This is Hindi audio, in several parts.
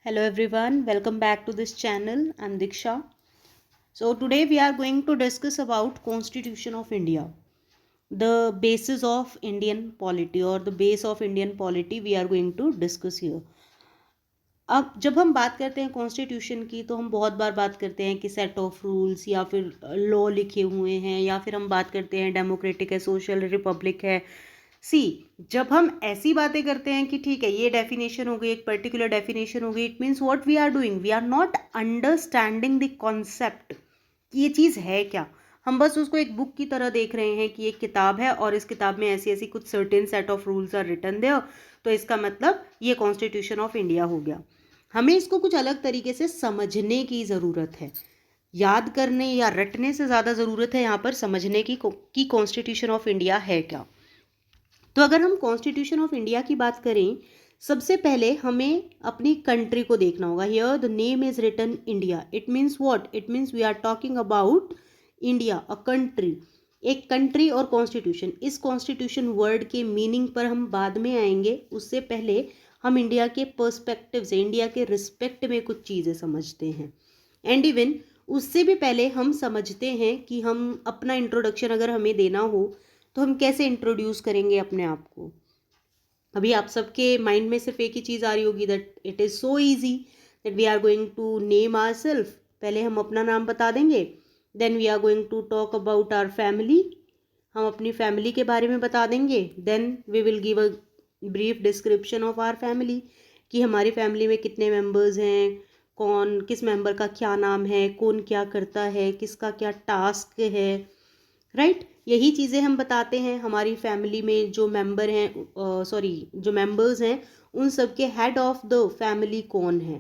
Hello everyone, welcome back to this channel. I'm Diksha. So today we are going to discuss about Constitution of India, the basis of Indian polity or the base of Indian polity we are going to discuss here. अब जब हम बात करते हैं कॉन्स्टिट्यूशन की तो हम बहुत बार बात करते हैं कि सेट ऑफ रूल्स या फिर लॉ लिखे हुए हैं या फिर हम बात करते हैं डेमोक्रेटिक है, सोशल रिपब्लिक है। सी जब हम ऐसी बातें करते हैं कि ठीक है ये डेफिनेशन हो गई, एक पर्टिकुलर डेफिनेशन हो गई, it means what we are doing, we are not understanding the concept कि ये चीज़ है क्या। हम बस उसको एक बुक की तरह देख रहे हैं कि एक किताब है और इस किताब में ऐसी ऐसी कुछ certain set of rules are written there, तो इसका मतलब ये कॉन्स्टिट्यूशन ऑफ इंडिया हो गया। हमें इसको कुछ अलग तरीके से समझने की ज़रूरत है। याद करने या रटने से ज़्यादा ज़रूरत है यहाँ पर समझने की कि कॉन्स्टिट्यूशन ऑफ इंडिया है क्या। तो अगर हम कॉन्स्टिट्यूशन ऑफ इंडिया की बात करें, सबसे पहले हमें अपनी कंट्री को देखना होगा। Here the name is written India, it means what, it means we are talking about India, a country. एक कंट्री और कॉन्स्टिट्यूशन, इस कॉन्स्टिट्यूशन वर्ड के मीनिंग पर हम बाद में आएंगे। उससे पहले हम इंडिया के पर्सपेक्टिव से, इंडिया के रिस्पेक्ट में कुछ चीज़ें समझते हैं। एंड इवन उससे भी पहले हम समझते हैं कि हम अपना इंट्रोडक्शन अगर हमें देना हो तो हम कैसे इंट्रोड्यूस करेंगे अपने आप को। अभी आप सबके माइंड में सिर्फ एक ही चीज़ आ रही होगी, that it is so easy that we are going to name our self. पहले हम अपना नाम बता देंगे, then we are going to talk about our family, हम अपनी फैमिली के बारे में बता देंगे, then we will give a brief description of our family कि हमारी फैमिली में कितने मेंबर्स हैं, कौन किस मेंबर का क्या नाम है, कौन क्या करता है, किसका क्या टास्क है, राइट। यही चीज़ें हम बताते हैं। हमारी फैमिली में जो मेंबर हैं, जो मेंबर्स हैं, उन सब के हेड ऑफ द फैमिली कौन है,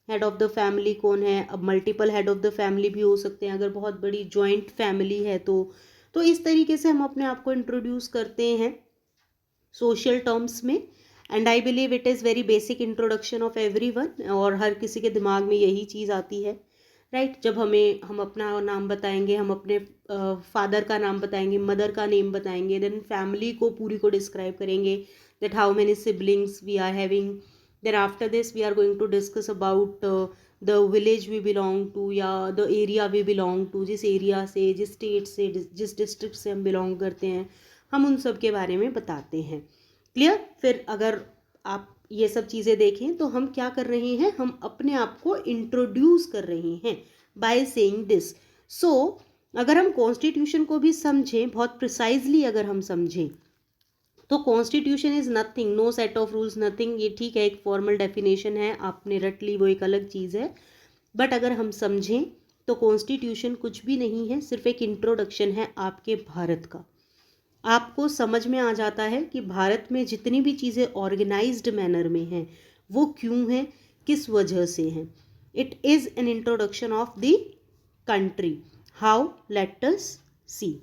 हेड ऑफ द फैमिली कौन है। अब multiple head of the family भी हो सकते हैं अगर बहुत बड़ी जॉइंट फैमिली है तो इस तरीके से हम अपने आप को इंट्रोड्यूस करते हैं सोशल टर्म्स में। And I believe it is very basic introduction of everyone, और हर किसी के दिमाग में यही चीज़ आती है, राइट। जब हम अपना नाम बताएंगे, हम अपने फादर का नाम बताएंगे, मदर का नेम बताएंगे, देन फैमिली को पूरी को डिस्क्राइब करेंगे, that how many siblings we are having. Then after this we are going to discuss about the village we belong to या the area we belong to, जिस एरिया से, जिस स्टेट से, जिस डिस्ट्रिक्ट से हम बिलोंग करते हैं, हम उन सब के बारे में बताते हैं। क्लियर। फिर अगर आप ये सब चीज़ें देखें तो हम क्या कर रहे हैं, हम अपने आप को इंट्रोड्यूस कर रहे हैं बाय सेइंग दिस। सो अगर हम कॉन्स्टिट्यूशन को भी समझें, बहुत प्रिसाइजली अगर हम समझें, तो constitution is nothing, no set of rules, nothing. ये ठीक है, एक फॉर्मल डेफिनेशन है, आपने रट ली, वो एक अलग चीज़ है। बट अगर हम समझें तो कॉन्स्टिट्यूशन कुछ भी नहीं है, सिर्फ एक इंट्रोडक्शन है आपके भारत का। आपको समझ में आ जाता है कि भारत में जितनी भी चीज़ें ऑर्गेनाइज्ड मैनर में हैं वो क्यों हैं, किस वजह से हैं। It is an introduction of the country. How, let us see.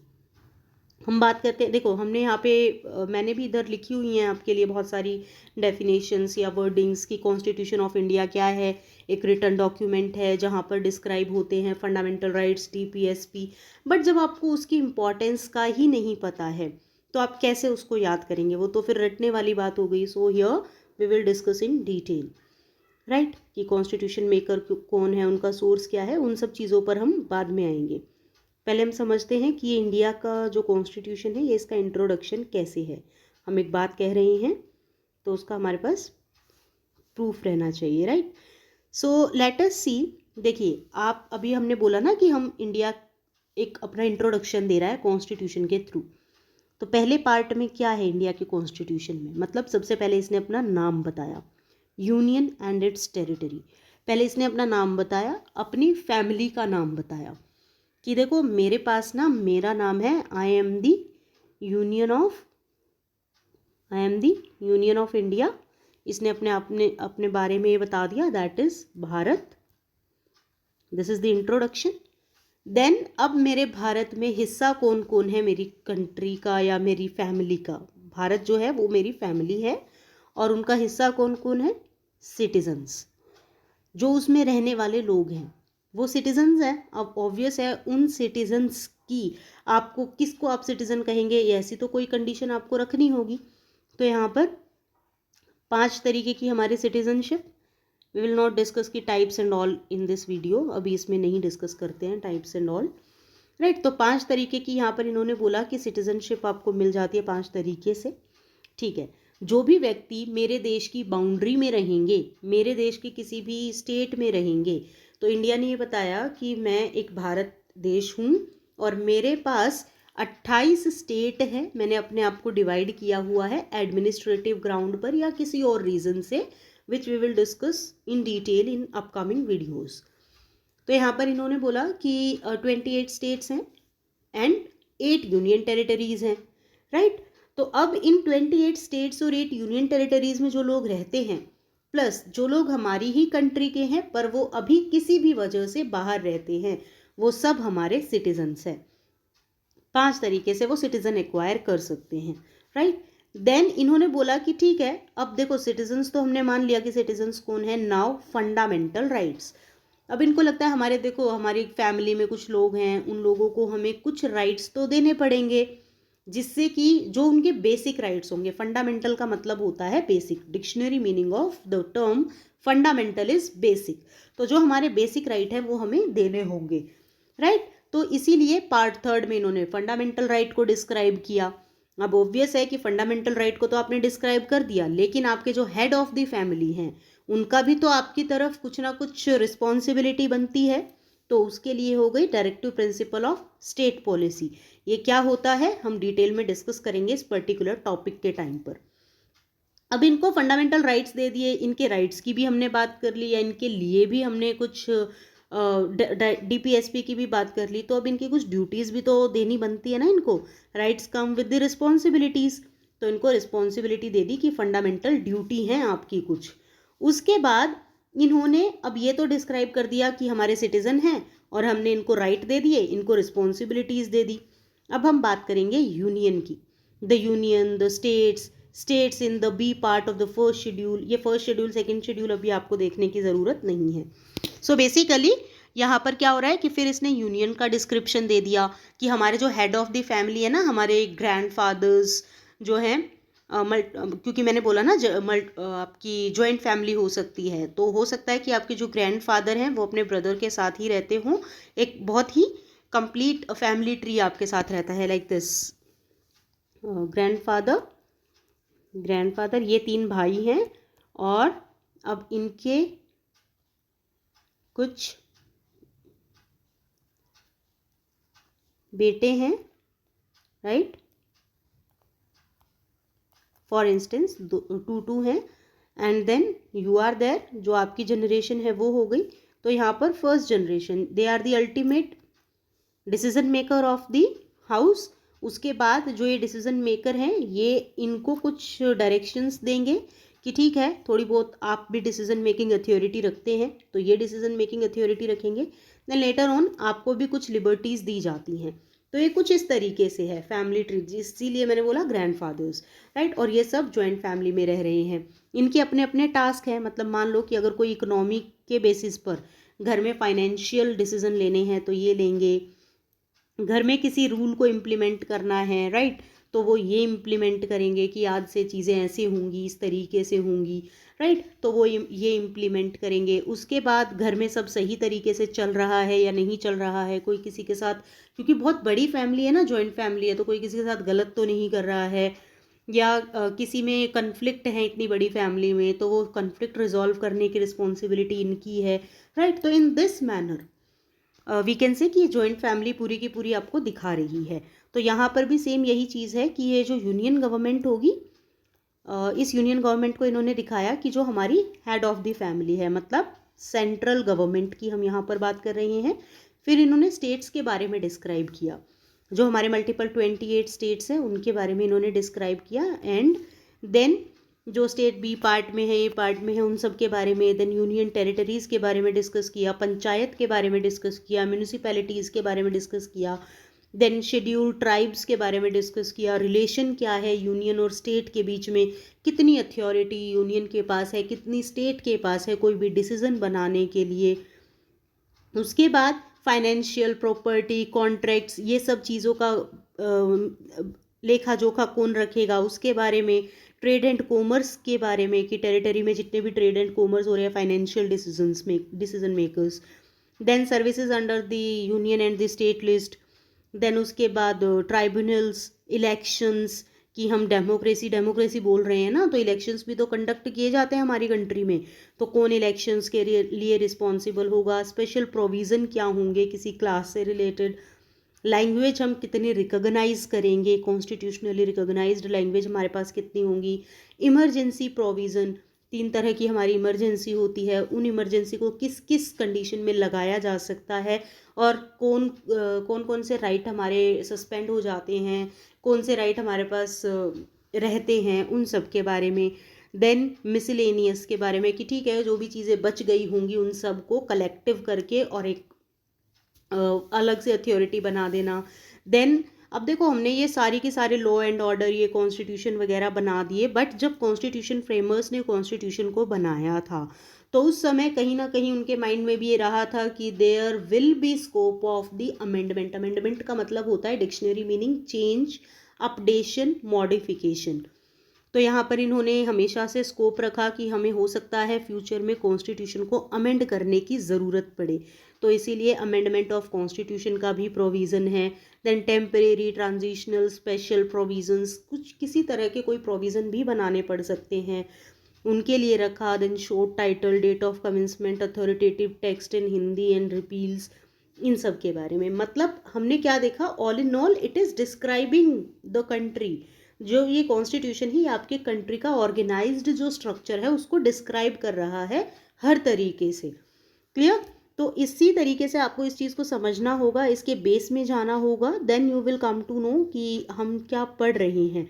हम बात करते हैं, देखो हमने यहाँ पे मैंने भी इधर लिखी हुई हैं आपके लिए बहुत सारी डेफिनेशंस या वर्डिंग्स की कॉन्स्टिट्यूशन ऑफ इंडिया क्या है। एक रिटन डॉक्यूमेंट है जहाँ पर डिस्क्राइब होते हैं फंडामेंटल राइट्स, टीपीएसपी। बट जब आपको उसकी इम्पोर्टेंस का ही नहीं पता है तो आप कैसे उसको याद करेंगे, वो तो फिर रटने वाली बात हो गई। So here we will discuss in detail, right, कि कॉन्स्टिट्यूशन मेकर कौन है, उनका सोर्स क्या है, उन सब चीज़ों पर हम बाद में आएंगे। पहले हम समझते हैं कि ये इंडिया का जो कॉन्स्टिट्यूशन है, ये इसका इंट्रोडक्शन कैसे है। हम एक बात कह रहे हैं तो उसका हमारे पास प्रूफ रहना चाहिए, राइट। सो लेट अस सी। देखिए, आप अभी हमने बोला ना कि हम इंडिया एक अपना इंट्रोडक्शन दे रहा है कॉन्स्टिट्यूशन के थ्रू। तो पहले पार्ट में क्या है इंडिया के कॉन्स्टिट्यूशन में, मतलब सबसे पहले इसने अपना नाम बताया, यूनियन एंड इट्स टेरिटरी। पहले इसने अपना नाम बताया, अपनी फैमिली का नाम बताया कि देखो मेरे पास ना मेरा नाम है, I am the union of India. इसने अपने बारे में ये बता दिया, that is Bharat. This is the introduction. Then अब मेरे भारत में हिस्सा कौन कौन है मेरी कंट्री का या मेरी फैमिली का। भारत जो है वो मेरी फैमिली है और उनका हिस्सा कौन कौन है, सिटीजन्स, जो उसमें रहने वाले लोग हैं वो सिटीजन्स हैं। अब ऑब्वियस है उन सिटीजन्स की, आपको किसको आप सिटीजन कहेंगे, ऐसी तो कोई कंडीशन आपको रखनी होगी। तो यहाँ पर 5 तरीके की हमारी citizenship. We will not discuss की types and all in this video, अभी इसमें नहीं डिस्कस करते हैं टाइप्स एंड ऑल, राइट। तो 5 तरीके की यहाँ पर इन्होंने बोला कि सिटीजनशिप आपको मिल जाती है 5 तरीके से, ठीक है। जो भी व्यक्ति मेरे देश की बाउंड्री में रहेंगे, मेरे देश के किसी भी स्टेट में रहेंगे, तो इंडिया ने ये बताया कि मैं एक भारत देश हूँ और मेरे पास 28 स्टेट है, मैंने अपने आप को डिवाइड किया हुआ है एडमिनिस्ट्रेटिव ग्राउंड पर या किसी और रीजन से, which we will discuss in detail in upcoming videos. तो यहाँ पर इन्होंने बोला कि 28 स्टेट्स हैं एंड 8 यूनियन टेरिटरीज हैं, राइट। तो अब इन 28 स्टेट्स और 8 यूनियन टेरिटरीज में जो लोग रहते हैं, प्लस जो लोग हमारी ही कंट्री के हैं पर वो अभी किसी भी वजह से बाहर रहते हैं, वो सब हमारे सिटीजन्स हैं। 5 तरीके से वो सिटीजन एक्वायर कर सकते हैं, राइट। देन इन्होंने बोला कि ठीक है, अब देखो सिटीजन्स तो हमने मान लिया कि सिटीजन्स कौन है, नाउ फंडामेंटल राइट्स। अब इनको लगता है हमारे, देखो हमारी फैमिली में कुछ लोग हैं, उन लोगों को हमें कुछ राइट्स तो देने पड़ेंगे, जिससे कि जो उनके बेसिक राइट्स होंगे। फंडामेंटल का मतलब होता है basic, dictionary meaning of the term fundamental is basic. तो जो हमारे बेसिक राइट है वो हमें देने होंगे, राइट। तो इसीलिए पार्ट 3 में इन्होंने फंडामेंटल राइट को डिस्क्राइब किया। अब ऑब्वियस है कि फंडामेंटल राइट को तो आपने डिस्क्राइब कर दिया, लेकिन आपके जो हेड ऑफ द फैमिली हैं उनका भी तो आपकी तरफ कुछ ना कुछ रिस्पॉन्सिबिलिटी बनती है। तो उसके लिए हो गई directive principle of state policy. ये क्या होता है हम डिटेल में डिस्कस करेंगे इस पर्टिकुलर टॉपिक के टाइम पर। अब इनको फंडामेंटल राइट्स दे दिए, इनके राइट्स की भी हमने बात कर ली, या इनके लिए भी हमने कुछ डीपीएसपी की भी बात कर ली। तो अब इनकी कुछ ड्यूटीज़ भी तो देनी बनती है ना इनको। Rights come with the responsibilities, तो इनको रिस्पॉन्सिबिलिटी दे दी कि फंडामेंटल ड्यूटी है आपकी कुछ। उसके बाद इन्होंने अब ये तो डिस्क्राइब कर दिया कि हमारे सिटीजन हैं और हमने इनको राइट दे दिए, इनको रिस्पॉन्सिबिलिटीज़ दे दी। अब हम बात करेंगे यूनियन की। The union, the states in the B part of the first schedule. ये फर्स्ट शेड्यूल सेकंड शेड्यूल अभी आपको देखने की ज़रूरत नहीं है। सो बेसिकली यहाँ पर क्या हो रहा है कि फिर इसने यूनियन का डिस्क्रिप्शन दे दिया कि हमारे जो हेड ऑफ द फैमिली है ना, हमारे ग्रैंडफादर्स जो हैं, क्योंकि मैंने बोला ना आपकी जॉइंट फैमिली हो सकती है, तो हो सकता है कि आपके जो ग्रैंडफादर हैं वो अपने ब्रदर के साथ ही रहते हों। एक बहुत ही कंप्लीट फैमिली ट्री आपके साथ रहता है, लाइक दिस। ग्रैंडफादर ये 3 भाई हैं और अब इनके कुछ बेटे हैं, राइट। फॉर इंस्टेंस 2 हैं, and then you are there, जो आपकी जनरेशन है वो हो गई। तो यहाँ पर first generation, they are the ultimate decision maker of the house. उसके बाद जो ये डिसीजन मेकर हैं ये इनको कुछ डायरेक्शंस देंगे कि ठीक है थोड़ी बहुत आप भी डिसीजन मेकिंग अथॉरिटी रखते हैं, तो ये डिसीजन मेकिंग अथॉरिटी रखेंगे। देन लेटर ऑन आपको भी कुछ लिबर्टीज़ दी जाती हैं। तो ये कुछ इस तरीके से है फैमिली ट्री, इसीलिए मैंने बोला ग्रैंडफादर्स, राइट। और ये सब जॉइंट फैमिली में रह रहे हैं। इनके अपने अपने टास्क हैं, मतलब मान लो कि अगर कोई इकोनॉमी के बेसिस पर घर में फाइनेंशियल डिसीजन लेने हैं तो ये लेंगे, घर में किसी रूल को इम्प्लीमेंट करना है, राइट, तो वो ये इम्प्लीमेंट करेंगे कि आज से चीज़ें ऐसे होंगी, इस तरीके से होंगी, राइट, तो वो ये इम्प्लीमेंट करेंगे। उसके बाद घर में सब सही तरीके से चल रहा है या नहीं चल रहा है, कोई किसी के साथ, क्योंकि बहुत बड़ी फैमिली है ना, जॉइंट फैमिली है, तो कोई किसी के साथ गलत तो नहीं कर रहा है, या किसी में कन्फ्लिक्ट है इतनी बड़ी फैमिली में, तो वो कन्फ्लिक्ट रिजॉल्व करने की रिस्पॉन्सिबिलिटी इनकी है, राइट। तो in this manner we can say कि जॉइंट फैमिली पूरी की पूरी आपको दिखा रही है। तो यहाँ पर भी सेम यही चीज़ है कि ये जो यूनियन गवर्नमेंट होगी, इस यूनियन गवर्नमेंट को इन्होंने दिखाया कि जो हमारी हेड ऑफ द फैमिली है, मतलब सेंट्रल गवर्नमेंट की हम यहाँ पर बात कर रहे हैं। फिर इन्होंने स्टेट्स के बारे में डिस्क्राइब किया, जो हमारे मल्टीपल 28 स्टेट्स हैं उनके बारे में इन्होंने डिस्क्राइब किया। एंड देन जो स्टेट बी पार्ट में है, ए पार्ट में है, उन सब के बारे में। देन यूनियन टेरिटरीज़ के बारे में डिस्कस किया, पंचायत के बारे में डिस्कस किया, म्यूनिसिपैलिटीज़ के बारे में डिस्कस किया। देन शेड्यूल ट्राइब्स के बारे में डिस्कस किया, रिलेशन क्या है यूनियन और स्टेट के बीच में, कितनी अथॉरिटी यूनियन के पास है, कितनी स्टेट के पास है कोई भी डिसीज़न बनाने के लिए। उसके बाद फाइनेंशियल, प्रॉपर्टी, कॉन्ट्रैक्ट्स, ये सब चीज़ों का लेखा जोखा कौन रखेगा उसके बारे में। ट्रेड एंड कॉमर्स के बारे में कि टेरिटरी में जितने भी ट्रेड एंड कॉमर्स हो रहे हैं, financial decision makers, then services under the union and the state list, then उसके बाद ट्राइब्यूनल्स, इलेक्शंस, कि हम डेमोक्रेसी बोल रहे हैं ना, तो इलेक्शंस भी तो कंडक्ट किए जाते हैं हमारी कंट्री में, तो कौन इलेक्शंस के लिए रिस्पॉन्सिबल होगा, स्पेशल प्रोविज़न क्या होंगे किसी क्लास से रिलेटेड, लैंग्वेज हम कितनी रिकॉग्नाइज करेंगे, कॉन्स्टिट्यूशनली रिकॉग्नाइज्ड लैंग्वेज हमारे पास कितनी होंगी, इमरजेंसी प्रोविज़न, 3 तरह की हमारी इमरजेंसी होती है, उन इमरजेंसी को किस किस कंडीशन में लगाया जा सकता है, और कौन कौन से राइट हमारे सस्पेंड हो जाते हैं, कौन से राइट हमारे पास रहते हैं, उन सब के बारे में। देन मिसलेनियस के बारे में कि ठीक है जो भी चीज़ें बच गई होंगी उन सब को कलेक्टिव करके और एक अलग से अथॉरिटी बना देना। देन अब देखो हमने ये सारी के सारे लॉ एंड ऑर्डर, ये कॉन्स्टिट्यूशन वगैरह बना दिए, बट जब कॉन्स्टिट्यूशन फ्रेमर्स ने कॉन्स्टिट्यूशन को बनाया था तो उस समय कहीं ना कहीं उनके माइंड में भी ये रहा था कि there will be scope of the amendment. Amendment का मतलब होता है dictionary meaning change, updation, modification. तो यहाँ पर इन्होंने हमेशा से स्कोप रखा कि हमें हो सकता है फ्यूचर में कॉन्स्टिट्यूशन को अमेंड करने की ज़रूरत पड़े, तो इसीलिए अमेंडमेंट ऑफ कॉन्स्टिट्यूशन का भी प्रोविज़न है। Then temporary, transitional, special provisions, कुछ किसी तरह के कोई प्रोविज़न भी बनाने पड़ सकते हैं, उनके लिए रखा। Then short title, date of commencement, authoritative text in Hindi and repeals, इन सब के बारे में। मतलब हमने क्या देखा, all in all it is describing the country. जो ये कॉन्स्टिट्यूशन ही आपके कंट्री का ऑर्गेनाइज्ड जो स्ट्रक्चर है उसको डिस्क्राइब कर रहा है हर तरीके से। क्लियर? तो इसी तरीके से आपको इस चीज़ को समझना होगा, इसके बेस में जाना होगा, then you will come to know कि हम क्या पढ़ रहे हैं।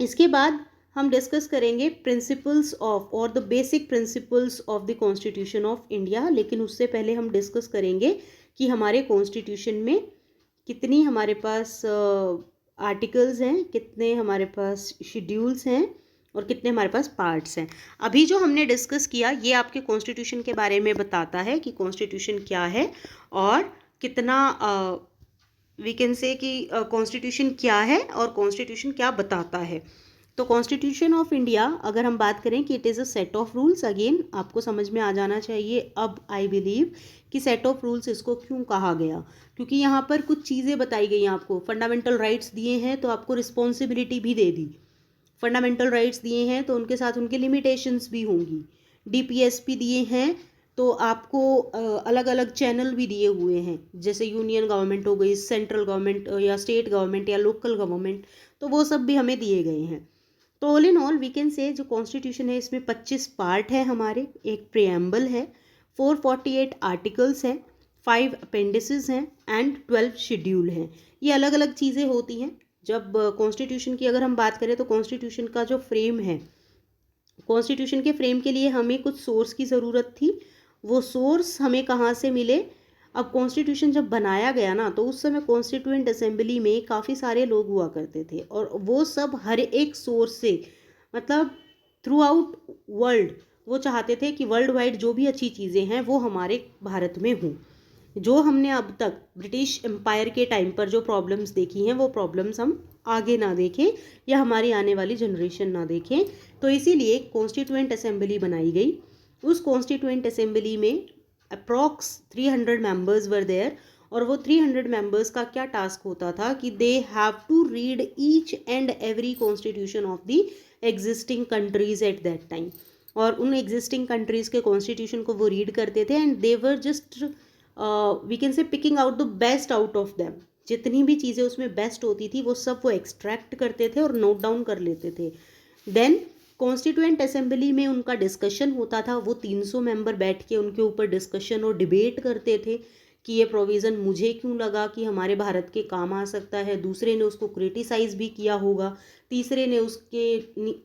इसके बाद हम डिस्कस करेंगे प्रिंसिपल्स ऑफ और the basic principles of the constitution of India. लेकिन उससे पहले हम डिस्कस करेंगे कि हमारे कॉन्स्टिट्यूशन में कितनी हमारे पास आर्टिकल्स हैं, कितने हमारे पास शेड्यूल्स हैं और कितने हमारे पास पार्ट्स हैं। अभी जो हमने डिस्कस किया ये आपके कॉन्स्टिट्यूशन के बारे में बताता है कि कॉन्स्टिट्यूशन क्या है और कितना वी कैन से कि कॉन्स्टिट्यूशन क्या है और कॉन्स्टिट्यूशन क्या बताता है। तो कॉन्स्टिट्यूशन ऑफ इंडिया अगर हम बात करें कि it is a set of rules, again आपको समझ में आ जाना चाहिए अब आई बिलीव कि सेट ऑफ रूल्स इसको क्यों कहा गया, क्योंकि यहाँ पर कुछ चीज़ें बताई गई हैं आपको। फंडामेंटल राइट्स दिए हैं तो आपको रिस्पॉन्सिबिलिटी भी दे दी, फंडामेंटल राइट्स दिए हैं तो उनके साथ उनके लिमिटेशंस भी होंगी। डीपीएसपी दिए हैं तो आपको अलग अलग चैनल भी दिए हुए हैं, जैसे यूनियन गवर्नमेंट हो गई, सेंट्रल गवर्नमेंट या स्टेट गवर्नमेंट या लोकल गवर्नमेंट, तो वो सब भी हमें दिए गए हैं। तो all in all we can say जो कॉन्स्टिट्यूशन है इसमें 25 पार्ट है हमारे, एक प्रियम्बल है, 448 आर्टिकल्स हैं, 5 अपेंडिसेस हैं एंड 12 शेड्यूल हैं। ये अलग अलग चीज़ें होती हैं। जब कॉन्स्टिट्यूशन की अगर हम बात करें तो कॉन्स्टिट्यूशन का जो फ्रेम है, कॉन्स्टिट्यूशन के फ्रेम के लिए हमें कुछ सोर्स की ज़रूरत थी। वो सोर्स हमें कहाँ से मिले? अब कॉन्स्टिट्यूशन जब बनाया गया ना तो उस समय कॉन्स्टिट्यूएंट असेंबली में काफ़ी सारे लोग हुआ करते थे और वो सब हर एक सोर्स से, मतलब थ्रू आउट वर्ल्ड, वो चाहते थे कि वर्ल्ड वाइड जो भी अच्छी चीज़ें हैं वो हमारे भारत में हों। जो हमने अब तक ब्रिटिश एम्पायर के टाइम पर जो प्रॉब्लम्स देखी हैं वो प्रॉब्लम्स हम आगे ना देखें या हमारी आने वाली जनरेशन ना देखें, तो इसीलिए कॉन्स्टिट्यूएंट असेंबली बनाई गई। उस कॉन्स्टिट्यूएंट असेंबली में अप्रॉक्स 300 मेंबर्स वर देयर, और वो 300 मेंबर्स का क्या टास्क होता था कि they have to read each and every constitution of the existing countries at that time, और उन एग्जिस्टिंग कंट्रीज़ के कॉन्स्टिट्यूशन को वो रीड करते थे and they were just we can say picking out the best out of them. जितनी भी चीज़ें उसमें बेस्ट होती थी वो सब वो एक्सट्रैक्ट करते थे और नोट डाउन कर लेते थे। देन कॉन्स्टिट्यूएंट असेंबली में उनका डिस्कशन होता था, वो 300 मेंबर बैठ के उनके ऊपर डिस्कशन और डिबेट करते थे कि ये प्रोविज़न मुझे क्यों लगा कि हमारे भारत के काम आ सकता है, दूसरे ने उसको क्रिटिसाइज़ भी किया होगा, तीसरे ने उसके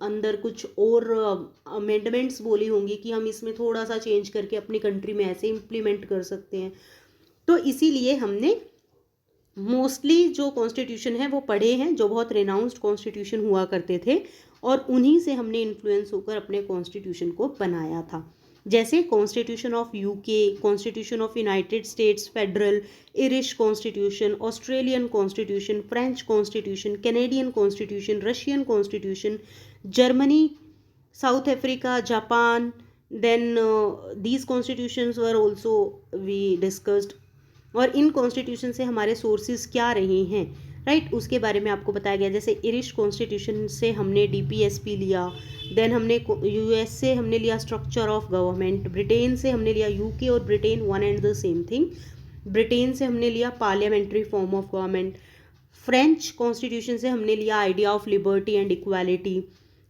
अंदर कुछ और अमेंडमेंट्स बोली होंगी कि हम इसमें थोड़ा सा चेंज करके अपनी कंट्री में ऐसे इम्प्लीमेंट कर सकते हैं। तो इसीलिए हमने मोस्टली जो कॉन्स्टिट्यूशन है वो पढ़े हैं जो बहुत रेनाउंस्ड कॉन्स्टिट्यूशन हुआ करते थे, और उन्हीं से हमने इन्फ्लुएंस होकर अपने कॉन्स्टिट्यूशन को बनाया था। जैसे constitution of UK, constitution of United States federal, Irish constitution, Australian constitution, French constitution, Canadian constitution, Russian constitution, Germany, South Africa, Japan, then these constitutions were also we discussed. और इन कॉन्स्टिट्यूशन से हमारे सोर्सेज क्या रहे हैं, राइट, उसके बारे में आपको बताया गया। जैसे इरिश कॉन्स्टिट्यूशन से हमने डीपीएसपी लिया, देन हमने यूएस से हमने लिया स्ट्रक्चर ऑफ गवर्नमेंट, ब्रिटेन से हमने लिया यूके और Britain one and the same thing, Britain से हमने लिया parliamentary form of government, French constitution से हमने लिया idea of liberty and equality.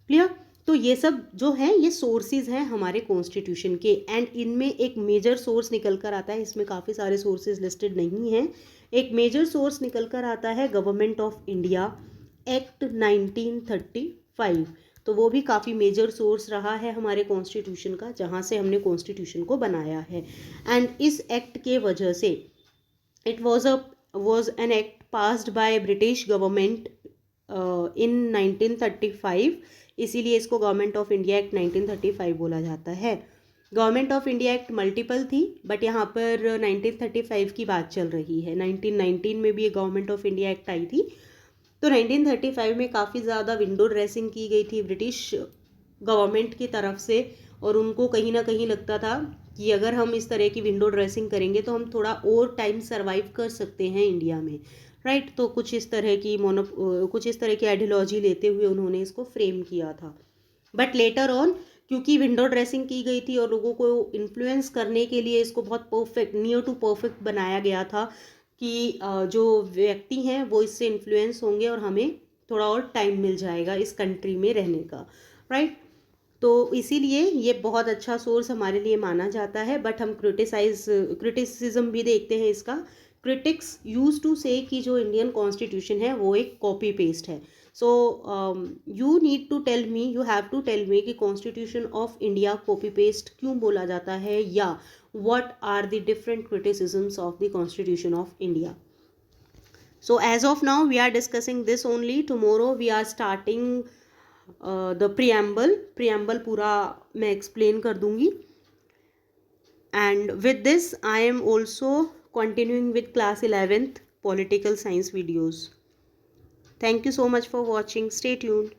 Clear? तो ये सब जो हैं ये सोर्सेज हैं हमारे कॉन्स्टिट्यूशन के, एंड इनमें एक मेजर सोर्स निकल कर आता है, इसमें काफ़ी सारे सोर्सेज लिस्टेड नहीं हैं। एक मेजर सोर्स निकल कर आता है गवर्नमेंट ऑफ इंडिया एक्ट 1935, तो वो भी काफ़ी मेजर सोर्स रहा है हमारे कॉन्स्टिट्यूशन का, जहाँ से हमने कॉन्स्टिट्यूशन को बनाया है। एंड इस एक्ट के वजह से it was an act passed by British government in 1935, इसीलिए इसको गवर्नमेंट ऑफ इंडिया एक्ट 1935 बोला जाता है। Government of India act multiple थी, बट यहाँ पर 1935 की बात चल रही है। 1919 में भी एक गवर्नमेंट ऑफ इंडिया एक्ट आई थी, तो 1935 में काफ़ी ज़्यादा विंडो ड्रेसिंग की गई थी ब्रिटिश गवर्नमेंट की तरफ से, और उनको कहीं ना कहीं लगता था कि अगर हम इस तरह की विंडो ड्रेसिंग करेंगे तो हम थोड़ा और टाइम सर्वाइव कर सकते हैं इंडिया में, राइट। तो कुछ इस तरह की आइडियोलॉजी लेते हुए उन्होंने इसको फ्रेम किया था। बट लेटर ऑन क्योंकि विंडो ड्रेसिंग की गई थी और लोगों को इन्फ्लुएंस करने के लिए इसको बहुत परफेक्ट, नियर टू परफेक्ट बनाया गया था कि जो व्यक्ति हैं वो इससे इन्फ्लुएंस होंगे और हमें थोड़ा और टाइम मिल जाएगा इस कंट्री में रहने का, राइट। तो इसीलिए ये बहुत अच्छा सोर्स हमारे लिए माना जाता है। बट हम क्रिटिसिज्म भी देखते हैं इसका। क्रिटिक्स यूज टू से कि जो इंडियन कॉन्स्टिट्यूशन है वो एक कॉपी पेस्ट है। So you have to tell me कि constitution of India copy paste क्यों बोला जाता है, या what are the different criticisms of the constitution of India. So as of now we are discussing this only. Tomorrow we are starting the preamble पूरा मैं explain कर दूंगी, and with this I am also continuing with class 11th political science videos. Thank you so much for watching. Stay tuned.